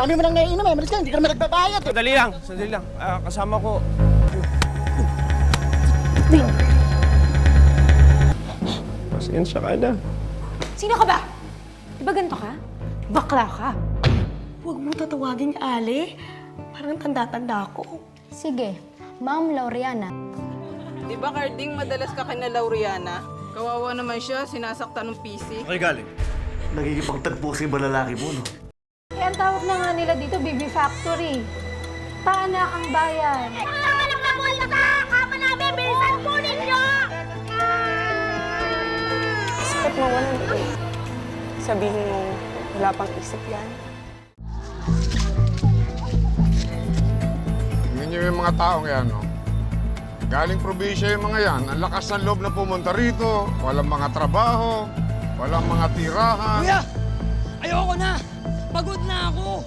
Dami mo nang naiinom eh. Malis ka, hindi ka naman nagbabayad eh. Sandali lang. Kasama ko. Pasensya ka na. Sino ka ba? Di ba ganito ka? Bakla ka. Huwag mo tatawagin Ali. Parang tanda-tanda ko. Sige, Ma'am Laureana. Di ba, Carding, madalas ka kina Laureana? Kawawa naman siya, sinasaktan ng PC. Okay, galing. Nagigipagtagpo si balalaki mo, no? Eh, ang tawag na nga nila dito, Baby Factory. Paana ang bayan. Anak na buwan na sa kama namin! Bilisan po ninyo! Bakit mawalan ko? Sabihin mo, wala pang isip yan. Tingnan niyo yung mga taong yan, no? Galing probinsya yung mga yan. Ang lakas ng loob na pumunta rito. Walang mga trabaho. Walang mga tirahan. Kuya! Ayoko na! Pagod na ako!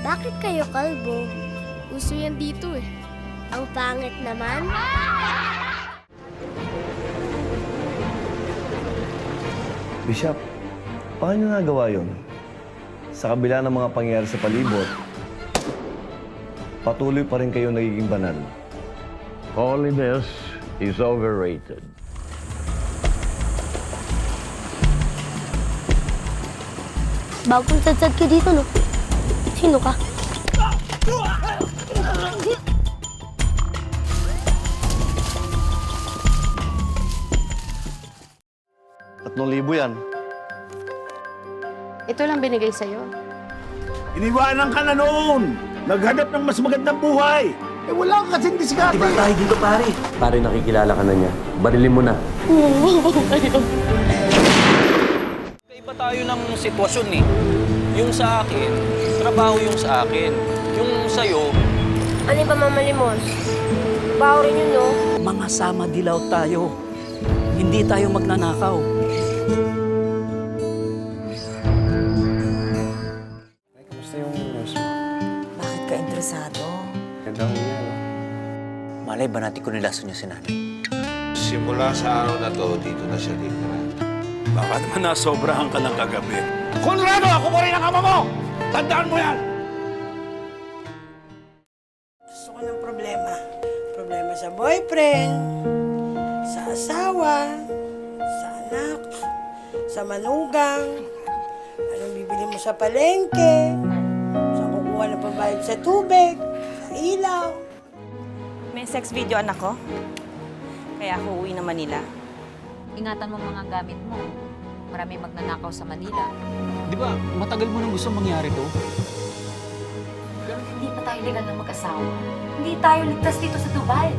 Bakit kayo kalbo? Uso yan dito eh. Ang pangit naman. Bishop, paano nyo nagawa yun? Sa kabila ng mga pangyayari sa palibot, patuloy pa rin kayo nagiging banal. Holiness is overrated. Bagong tadsad ka dito, no? Sino ka? 3,000 yan. Ito lang binigay sa'yo. Iniwanan ka na noon. Naghanap ng mas magandang buhay. Eh wala ka kasing diskarte. Diba tayo dito, pare? Pare, nakikilala ka na niya. Barilin mo na. Iba tayo ng sitwasyon eh. Yung sa akin, trabaho yung sa akin. Yung sa'yo, Ano ba mamalimos? Baho rin yun, no? mga sama dilaw tayo. Hindi tayo magnanakaw. Kamusta yung nurse mo? Bakit ka interesado? Gandang niya, no? Malay ba natin kung nilason niya si nanay? Simula sa araw na to, dito na siya titira. Baka naman nasobrahan ka lang kagabi. Conrado, ako pa rin ang ama mo. Tandaan mo yan. Gusto ko ng problema. Problema sa boyfriend, sa asawa, sa anak, sa manugang, anong bibili mo sa palengke, sa kukuha ng pambayad sa tubig, sa ilaw. May sex video anak ko. Kaya ako uwi na Manila. Ingatan mo mga gamit mo. Marami magnanakaw sa Manila. Di ba, matagal mo nang gusto mangyari to? Hindi pa tayo legal na mag-asawa. Hindi tayo ligtas dito sa Dubai.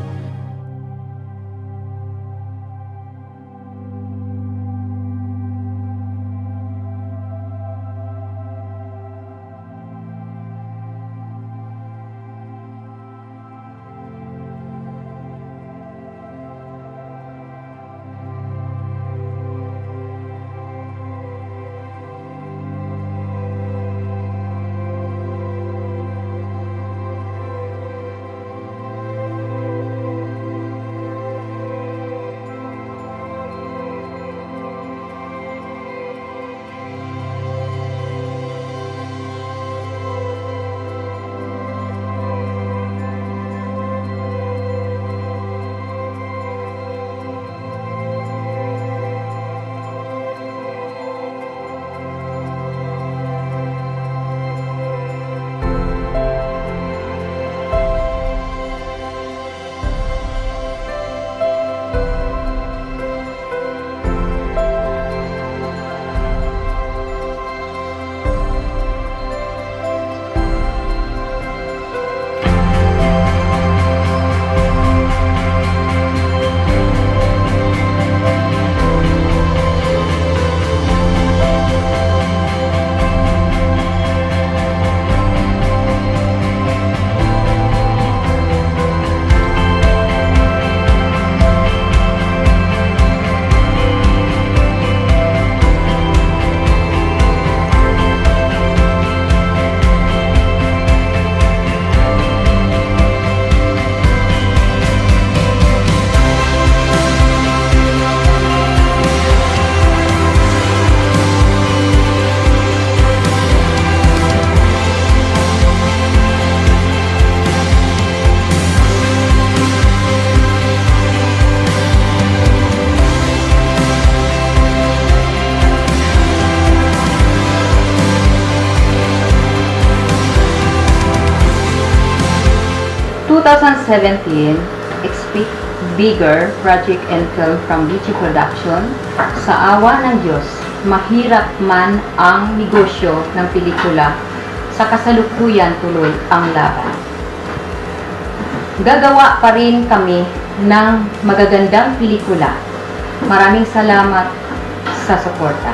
2017, Expect Bigger Project and Film from BG Production. Sa awa ng Diyos, mahirap man ang negosyo ng pelikula, sa kasalukuyan tuloy ang laban. Gagawa pa rin kami ng magagandang pelikula. Maraming salamat sa suporta.